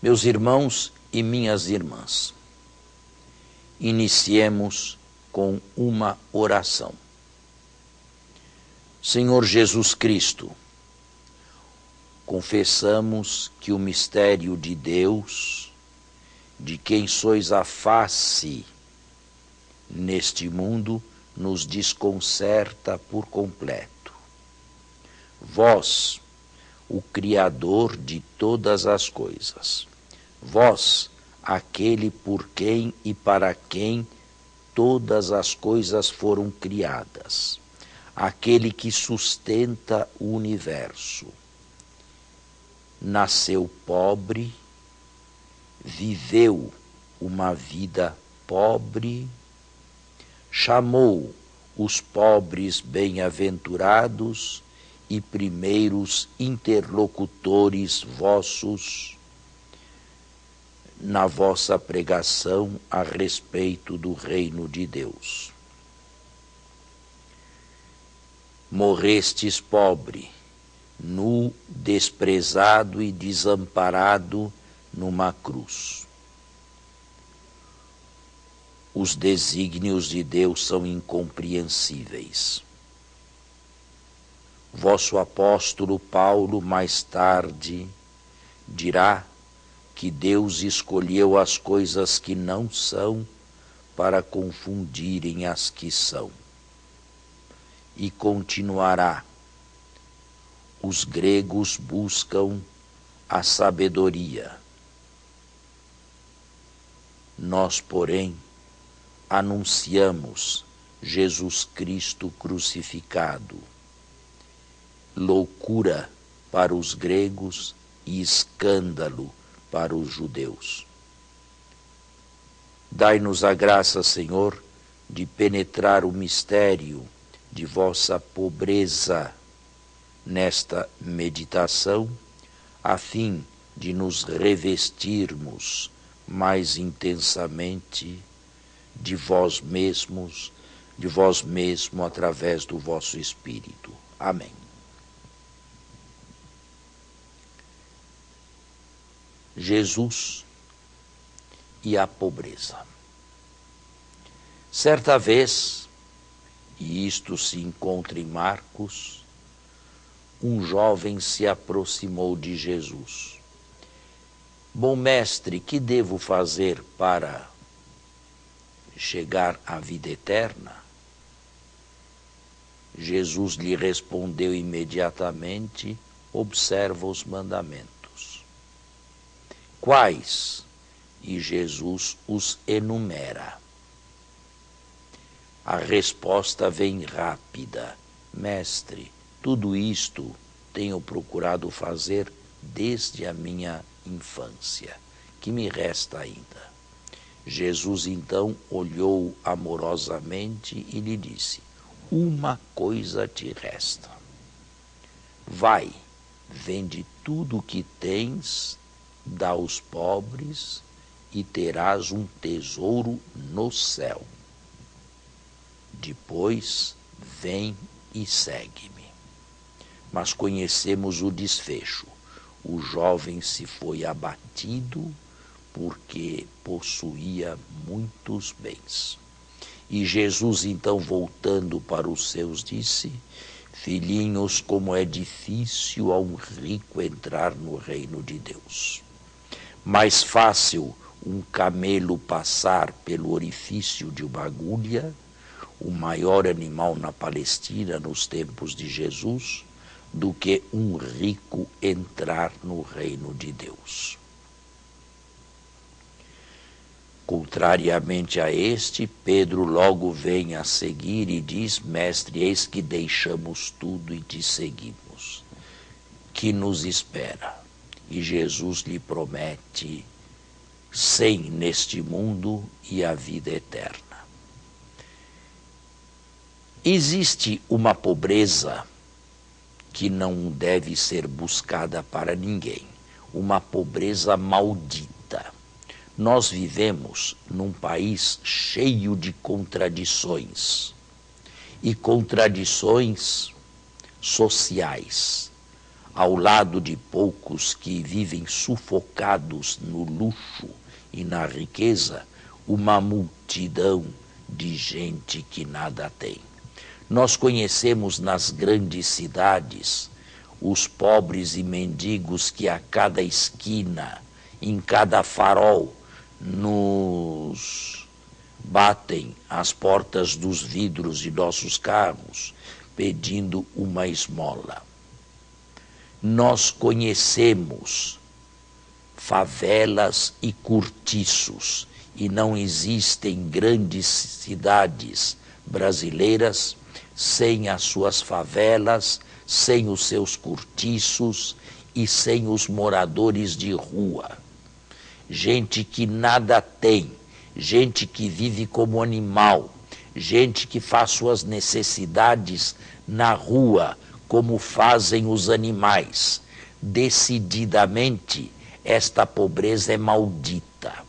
Meus irmãos e minhas irmãs, iniciemos com uma oração. Senhor Jesus Cristo, confessamos que o mistério de Deus, de quem sois a face neste mundo, nos desconcerta por completo. Vós, o Criador de todas as coisas, vós, aquele por quem e para quem todas as coisas foram criadas, aquele que sustenta o universo, nasceu pobre, viveu uma vida pobre, chamou os pobres bem-aventurados e primeiros interlocutores vossos na vossa pregação a respeito do reino de Deus. Morrestes pobre, nu, desprezado e desamparado numa cruz. Os desígnios de Deus são incompreensíveis. Vosso apóstolo Paulo, mais tarde, dirá que Deus escolheu as coisas que não são para confundirem as que são. E continuará: os gregos buscam a sabedoria. Nós, porém, anunciamos Jesus Cristo crucificado, loucura para os gregos e escândalo para os judeus. Dai-nos a graça, Senhor, de penetrar o mistério de vossa pobreza nesta meditação, a fim de nos revestirmos mais intensamente de vós mesmos, de vós mesmo através do vosso Espírito. Amém. Jesus e a pobreza. Certa vez, e isto se encontra em Marcos, um jovem se aproximou de Jesus. Bom mestre, que devo fazer para chegar à vida eterna? Jesus lhe respondeu imediatamente: observa os mandamentos. Quais? E Jesus os enumera. A resposta vem rápida: mestre, tudo isto tenho procurado fazer desde a minha infância. Que me resta ainda? Jesus então olhou amorosamente e lhe disse: uma coisa te resta. Vai, vende tudo o que tens, dá aos pobres e terás um tesouro no céu. Depois, vem e segue-me. Mas conhecemos o desfecho. O jovem se foi abatido porque possuía muitos bens. E Jesus, então, voltando para os seus, disse: filhinhos, como é difícil a um rico entrar no reino de Deus. Mais fácil um camelo passar pelo orifício de uma agulha, o maior animal na Palestina nos tempos de Jesus, do que um rico entrar no reino de Deus. Contrariamente a este, Pedro logo vem a seguir e diz: mestre, eis que deixamos tudo e te seguimos. Que nos espera? E Jesus lhe promete 100 neste mundo e a vida eterna. Existe uma pobreza que não deve ser buscada para ninguém, uma pobreza maldita. Nós vivemos num país cheio de contradições, e contradições sociais. ao lado de poucos que vivem sufocados no luxo e na riqueza, uma multidão de gente que nada tem. Nós conhecemos nas grandes cidades os pobres e mendigos que a cada esquina, em cada farol, nos batem às portas dos vidros de nossos carros, pedindo uma esmola. Nós conhecemos favelas e cortiços, e não existem grandes cidades brasileiras sem as suas favelas, sem os seus cortiços e sem os moradores de rua. Gente que nada tem, gente que vive como animal, gente que faz suas necessidades na rua, como fazem os animais. Decididamente, esta pobreza é maldita.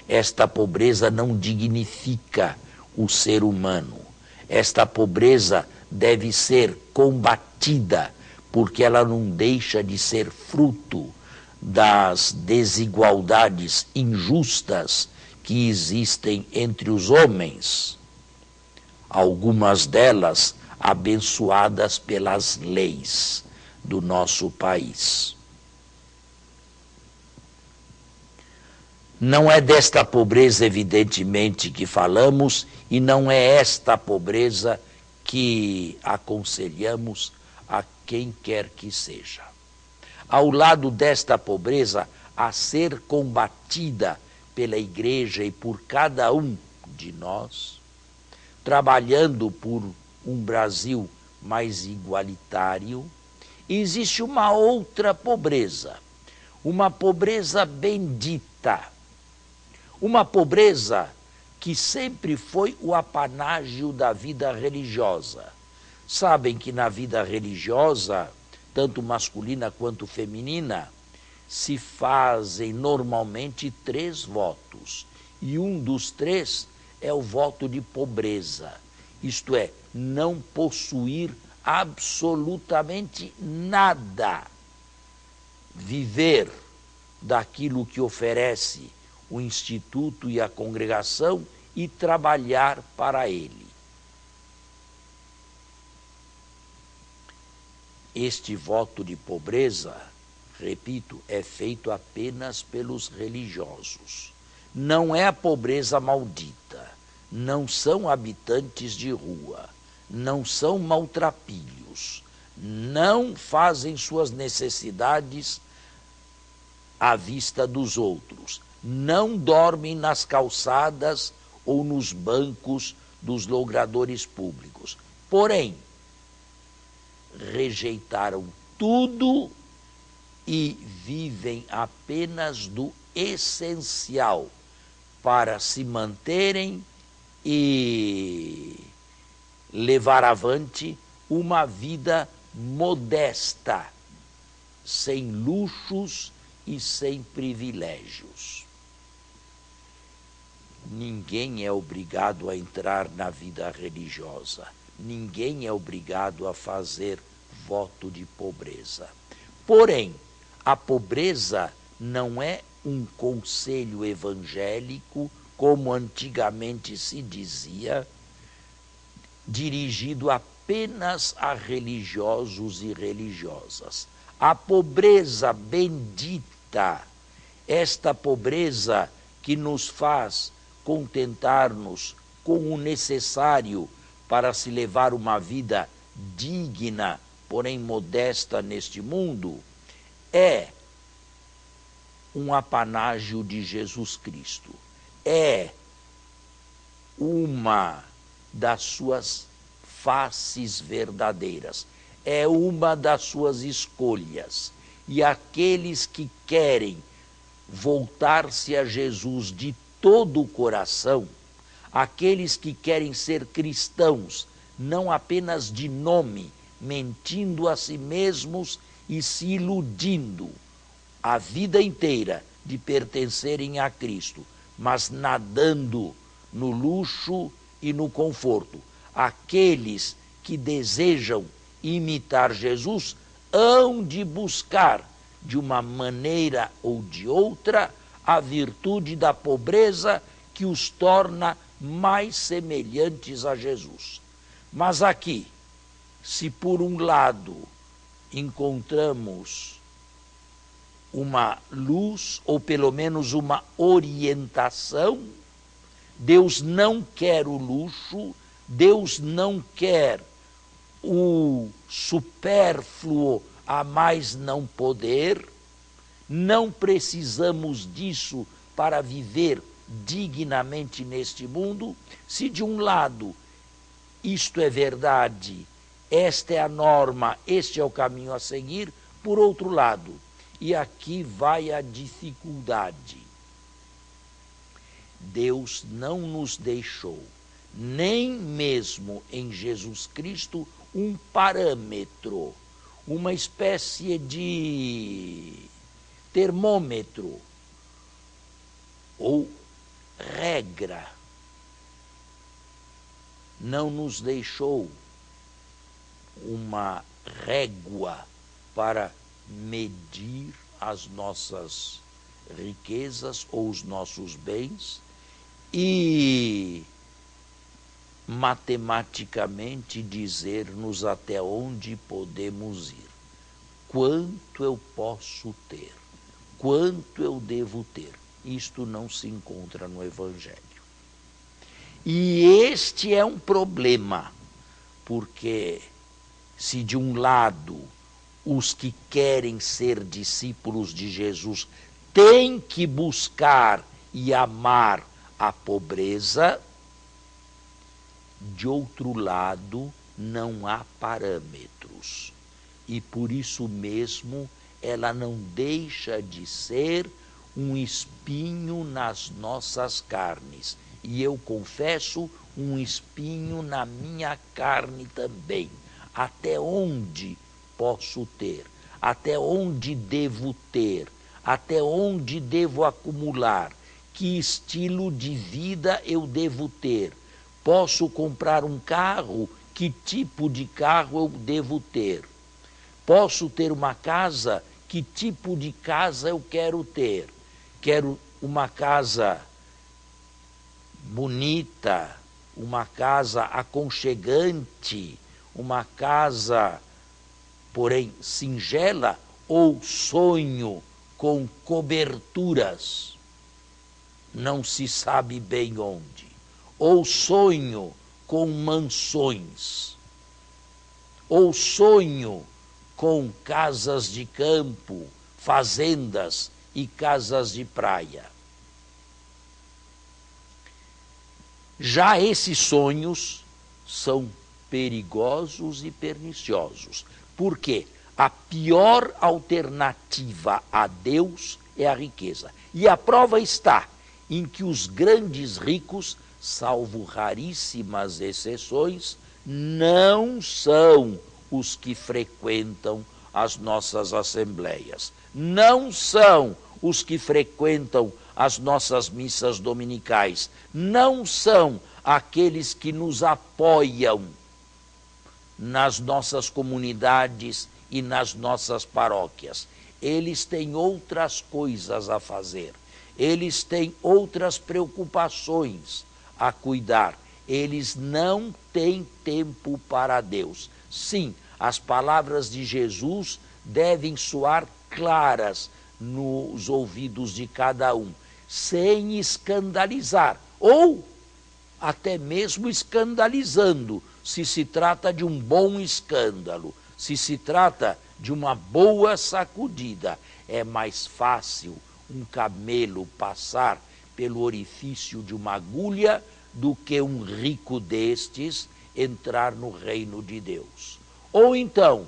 Esta pobreza não dignifica o ser humano. Esta pobreza deve ser combatida, porque ela não deixa de ser fruto das desigualdades injustas que existem entre os homens, algumas delas abençoadas pelas leis do nosso país. Não é desta pobreza, evidentemente, que falamos, e não é esta pobreza que aconselhamos a quem quer que seja. Ao lado desta pobreza, a ser combatida pela Igreja e por cada um de nós, trabalhando por um Brasil mais igualitário, existe uma outra pobreza, uma pobreza bendita, uma pobreza que sempre foi o apanágio da vida religiosa. Sabem que na vida religiosa, tanto masculina quanto feminina, se fazem normalmente 3 votos. E um dos 3 é o voto de pobreza. Isto é, não possuir absolutamente nada. Viver daquilo que oferece o Instituto e a congregação e trabalhar para ele. Este voto de pobreza, repito, é feito apenas pelos religiosos. Não é a pobreza maldita, não são habitantes de rua, não são maltrapilhos, não fazem suas necessidades à vista dos outros, não dormem nas calçadas ou nos bancos dos logradores públicos. Porém, rejeitaram tudo e vivem apenas do essencial para se manterem e levar avante uma vida modesta, sem luxos e sem privilégios. Ninguém é obrigado a entrar na vida religiosa. Ninguém é obrigado a fazer voto de pobreza. Porém, a pobreza não é um conselho evangélico, como antigamente se dizia, dirigido apenas a religiosos e religiosas. A pobreza bendita, esta pobreza que nos faz contentar-nos com o necessário para se levar uma vida digna, porém modesta neste mundo, é um apanágio de Jesus Cristo. É uma das suas faces verdadeiras. É uma das suas escolhas. E aqueles que querem voltar-se a Jesus de todo o coração, aqueles que querem ser cristãos, não apenas de nome, mentindo a si mesmos e se iludindo a vida inteira de pertencerem a Cristo, mas nadando no luxo e no conforto. Aqueles que desejam imitar Jesus hão de buscar, de uma maneira ou de outra, a virtude da pobreza que os torna mais semelhantes a Jesus. Mas aqui, se por um lado encontramos uma luz, ou pelo menos uma orientação, Deus não quer o luxo, Deus não quer o supérfluo a mais não poder, não precisamos disso para viver dignamente neste mundo. Se de um lado isto é verdade, esta é a norma, este é o caminho a seguir, por outro lado, e aqui vai a dificuldade, Deus não nos deixou, nem mesmo em Jesus Cristo, um parâmetro, uma espécie de termômetro ou regra. Não nos deixou uma régua para medir as nossas riquezas ou os nossos bens e matematicamente dizer-nos até onde podemos ir. Quanto eu posso ter? Quanto eu devo ter? Isto não se encontra no Evangelho. E este é um problema, porque se de um lado os que querem ser discípulos de Jesus têm que buscar e amar a pobreza, de outro lado não há parâmetros. E por isso mesmo ela não deixa de ser um espinho nas nossas carnes. E eu confesso, um espinho na minha carne também. Até onde posso ter? Até onde devo ter? Até onde devo acumular? Que estilo de vida eu devo ter? Posso comprar um carro? Que tipo de carro eu devo ter? Posso ter uma casa? Que tipo de casa eu quero ter? Quero uma casa bonita, uma casa aconchegante, uma casa, porém, singela, ou sonho com coberturas, não se sabe bem onde, ou sonho com mansões, ou sonho com casas de campo, fazendas e casas de praia. Já esses sonhos são perigosos e perniciosos. Por quê? A pior alternativa a Deus é a riqueza. E a prova está em que os grandes ricos, salvo raríssimas exceções, não são os que frequentam as nossas assembleias, não são os que frequentam as nossas missas dominicais, não são aqueles que nos apoiam nas nossas comunidades e nas nossas paróquias. Eles têm outras coisas a fazer, eles têm outras preocupações a cuidar, eles não têm tempo para Deus. Sim, as palavras de Jesus devem soar claras nos ouvidos de cada um, sem escandalizar, ou até mesmo escandalizando, se se trata de um bom escândalo, se se trata de uma boa sacudida. É mais fácil um camelo passar pelo orifício de uma agulha do que um rico destes entrar no reino de Deus. Ou então,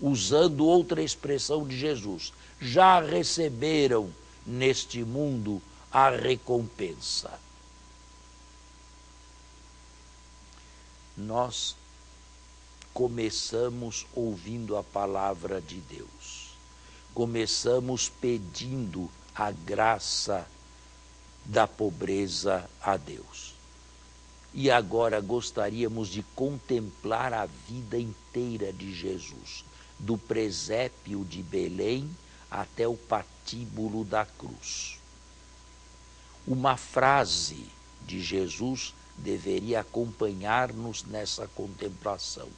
usando outra expressão de Jesus, já receberam neste mundo a recompensa. Nós começamos ouvindo a palavra de Deus, começamos pedindo a graça da pobreza a Deus. E agora gostaríamos de contemplar a vida inteira de Jesus, do presépio de Belém até o patíbulo da cruz. Uma frase de Jesus deveria acompanhar-nos nessa contemplação.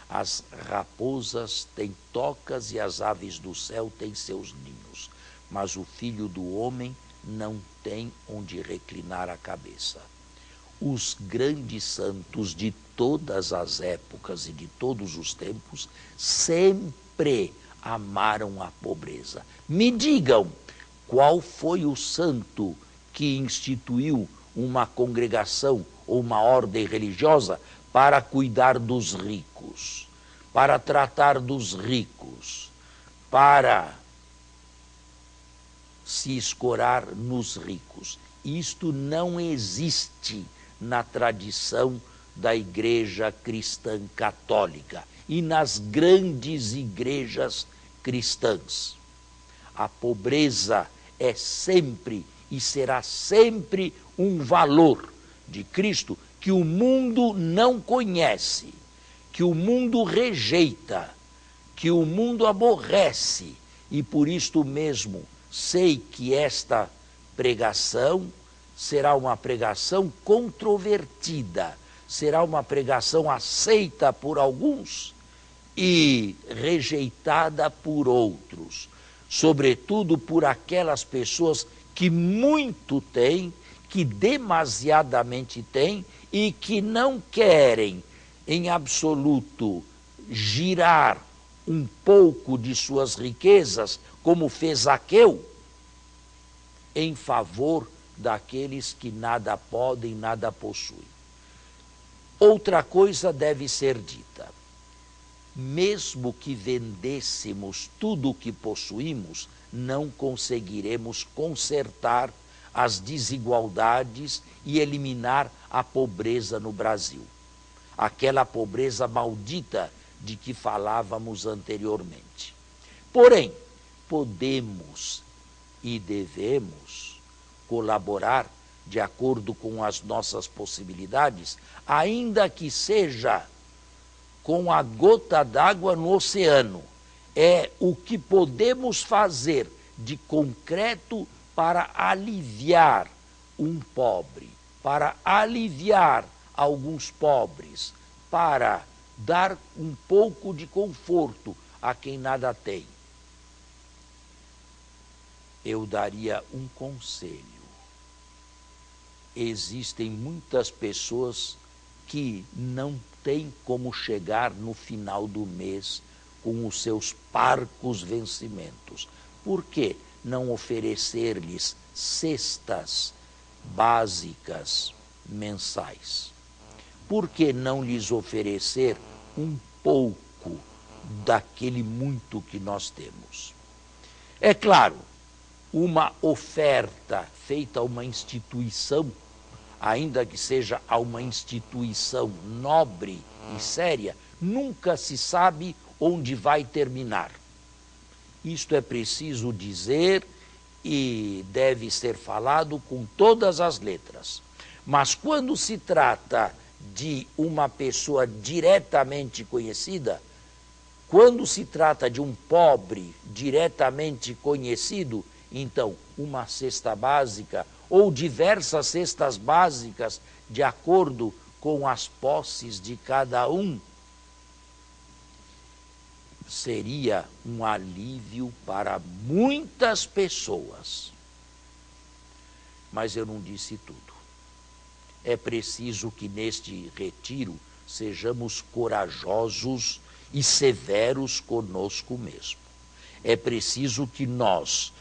As raposas têm tocas e as aves do céu têm seus ninhos, mas o Filho do Homem não tem onde reclinar a cabeça. Os grandes santos de todas as épocas e de todos os tempos sempre amaram a pobreza. Me digam, qual foi o santo que instituiu uma congregação ou uma ordem religiosa para cuidar dos ricos, para tratar dos ricos, para se escorar nos ricos? Isto não existe na tradição da Igreja Cristã Católica e nas grandes igrejas cristãs. A pobreza é sempre e será sempre um valor de Cristo que o mundo não conhece, que o mundo rejeita, que o mundo aborrece, e por isto mesmo sei que esta pregação será uma pregação controvertida, será uma pregação aceita por alguns e rejeitada por outros, sobretudo por aquelas pessoas que muito têm, que demasiadamente têm e que não querem, em absoluto, girar um pouco de suas riquezas, como fez Zaqueu, em favor daqueles que nada podem, nada possuem. Outra coisa deve ser dita. Mesmo que vendêssemos tudo o que possuímos, não conseguiremos consertar as desigualdades e eliminar a pobreza no Brasil. Aquela pobreza maldita de que falávamos anteriormente. Porém, podemos e devemos colaborar de acordo com as nossas possibilidades, ainda que seja com a gota d'água no oceano. É o que podemos fazer de concreto para aliviar um pobre, para aliviar alguns pobres, para dar um pouco de conforto a quem nada tem. Eu daria um conselho. Existem muitas pessoas que não têm como chegar no final do mês com os seus parcos vencimentos. Por que não oferecer-lhes cestas básicas mensais? Por que não lhes oferecer um pouco daquele muito que nós temos? É claro, uma oferta feita a uma instituição, ainda que seja a uma instituição nobre e séria, nunca se sabe onde vai terminar. Isto é preciso dizer e deve ser falado com todas as letras. Mas quando se trata de uma pessoa diretamente conhecida, quando se trata de um pobre diretamente conhecido, então uma cesta básica ou diversas cestas básicas, de acordo com as posses de cada um, seria um alívio para muitas pessoas. Mas eu não disse tudo. É preciso que neste retiro sejamos corajosos e severos conosco mesmo. É preciso que nós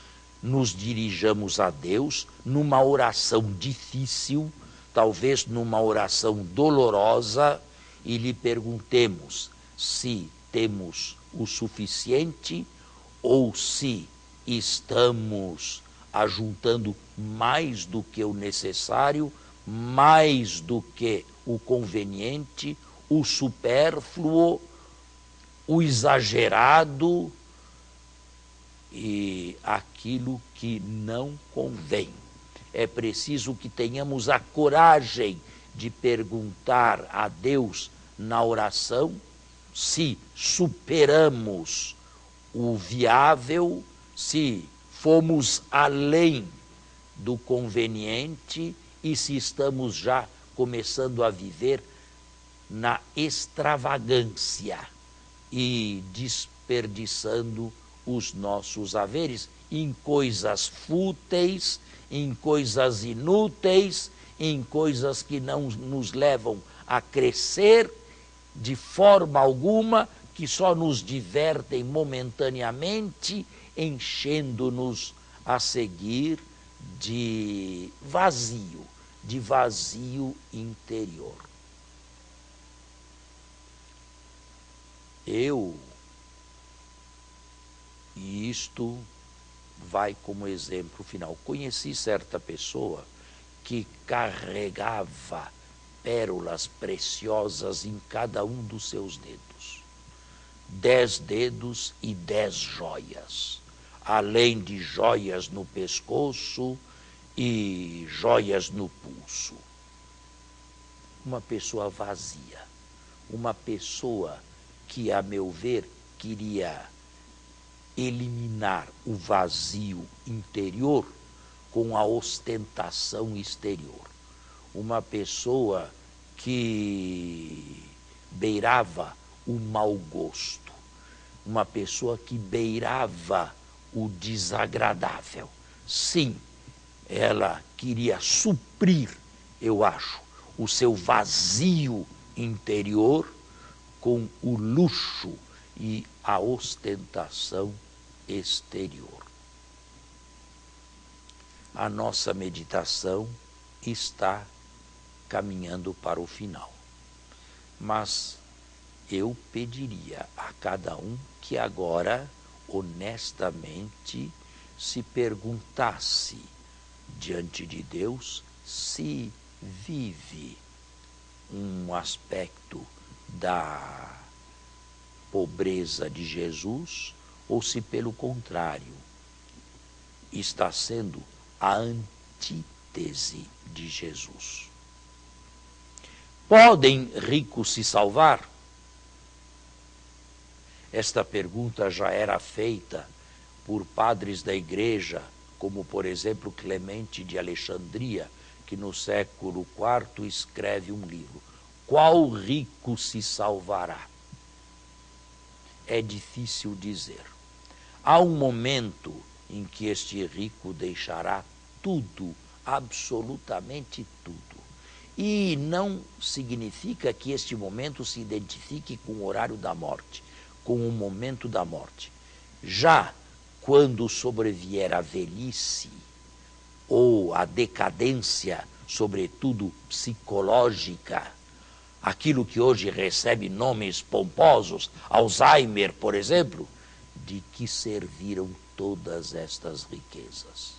nos dirijamos a Deus numa oração difícil, talvez numa oração dolorosa, e lhe perguntemos se temos o suficiente ou se estamos ajuntando mais do que o necessário, mais do que o conveniente, o supérfluo, o exagerado e aquilo que não convém. É preciso que tenhamos a coragem de perguntar a Deus na oração se superamos o viável, se fomos além do conveniente e se estamos já começando a viver na extravagância e desperdiçando os nossos haveres em coisas fúteis, em coisas inúteis, em coisas que não nos levam a crescer de forma alguma, que só nos divertem momentaneamente, enchendo-nos a seguir de vazio interior. E isto vai como exemplo final. Conheci certa pessoa que carregava pérolas preciosas em cada um dos seus dedos. 10 dedos e 10 joias, além de joias no pescoço e joias no pulso. Uma pessoa vazia, uma pessoa que, a meu ver, queria eliminar o vazio interior com a ostentação exterior. Uma pessoa que beirava o mau gosto, uma pessoa que beirava o desagradável. Sim, ela queria suprir, eu acho, o seu vazio interior com o luxo e a ostentação exterior. A nossa meditação está caminhando para o final. Mas eu pediria a cada um que agora, honestamente, se perguntasse diante de Deus se vive um aspecto da pobreza de Jesus ou se, pelo contrário, está sendo a antítese de Jesus. Podem ricos se salvar? Esta pergunta já era feita por padres da igreja, como, por exemplo, Clemente de Alexandria, que no século IV escreve um livro. Qual rico se salvará? É difícil dizer. Há um momento em que este rico deixará tudo, absolutamente tudo. E não significa que este momento se identifique com o horário da morte, com o momento da morte. Já quando sobrevier a velhice ou a decadência, sobretudo psicológica, aquilo que hoje recebe nomes pomposos, Alzheimer, por exemplo, de que serviram todas estas riquezas?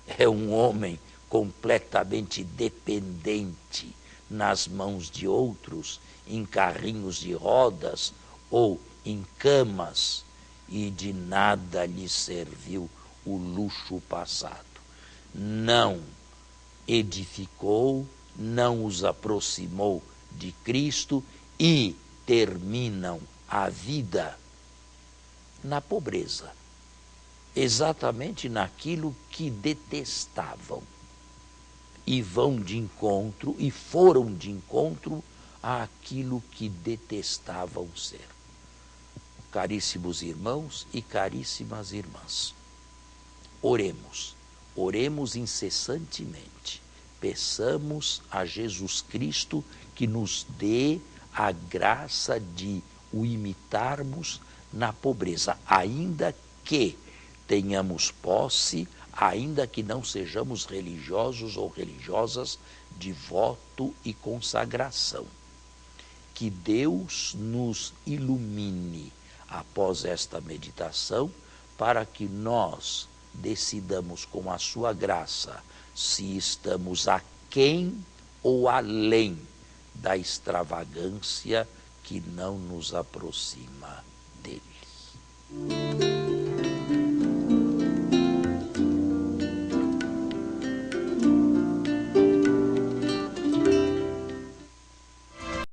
É um homem completamente dependente nas mãos de outros, em carrinhos de rodas ou em camas, e de nada lhe serviu o luxo passado. Não edificou, não os aproximou de Cristo e terminam a vida na pobreza, exatamente naquilo que detestavam, e vão de encontro, e foram de encontro àquilo que detestavam ser. Caríssimos irmãos e caríssimas irmãs, oremos incessantemente, peçamos a Jesus Cristo que nos dê a graça de o imitarmos na pobreza, ainda que tenhamos posse, ainda que não sejamos religiosos ou religiosas de voto e consagração. Que Deus nos ilumine após esta meditação, para que nós decidamos com a sua graça se estamos aquém ou além da extravagância que não nos aproxima dele.